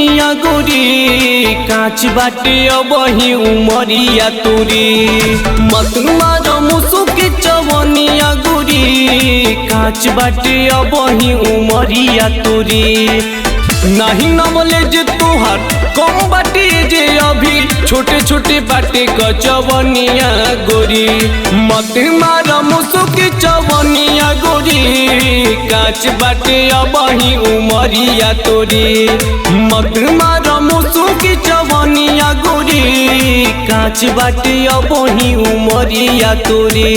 चवनिया गोरी काच बाटे अबही उमरिया तोरी मत मार मुसुकी चवनिया गोरी काच बाटे अबही उमरिया तोरी नहीं नमले जे तुहार कम बाटे जे अभी छोटे छोटे बाटे कचवनिया गोरी मत मार मुसुकी चवनिया गोरी काच बाटे अबही उमरिया तोरी मत मार मुसुकी चवनिया गोरी काच बाटे अबही उमरिया तोरी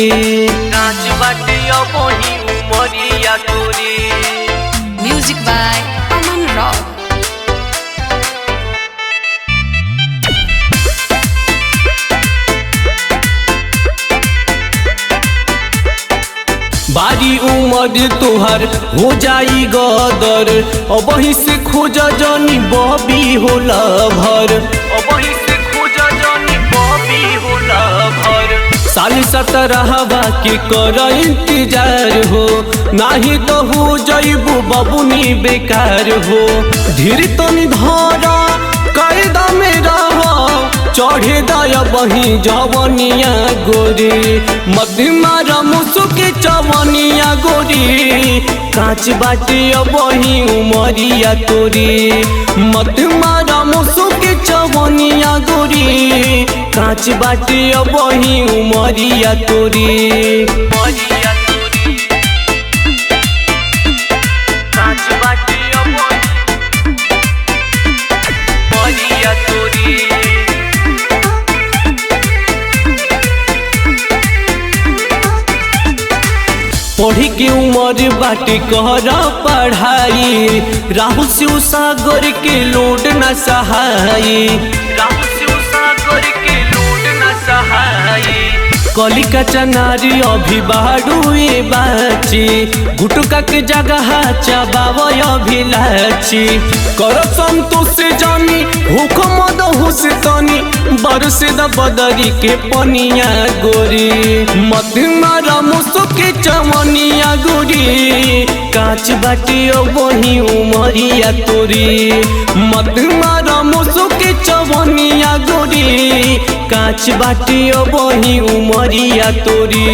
काच बाटे अबही उमरिया तोरी। Music by Aman Rock. बारी उमर तोहर हो जाई गदर अबही से खोज जानी बबी होला भर अबही से खोज जानी बबी होला भर साल 17 के कर इंतजार हो नाही तो हो जाइबू बबुनी बेकार हो धीर तनी धरा कायदा में रह चढ़े दया बही जवनिया गोरी मत मार मुसुकी चवनिया गोरी काच बाटे अबही उमरिया तोरी मत मार मुसुकी चवनिया गोरी काच बाटे अबही उमरिया तोरी उमरिया तोरी काच बाटे अबही उमरिया तोरी। पढ़ी के उमर बाटे कहर पढ़ाई राहुल शिव सागर के लोड न सहाई राहुल शिव सागर के लोड न सहाई कलिका चनारी अभी बाड़ुए बाची गुटुका के जगह चबाव अभिलाची कर संतोष जानी हुकुम दहुस तनी बरसे द बदरी के पनिया गोरी मत मार मुसुकी चवनिया गोरी काच बाटे अबही उमरिया तोरी मत मार मुसुकी चवनिया गोरी काच बाटे अबही उमरिया तोरी।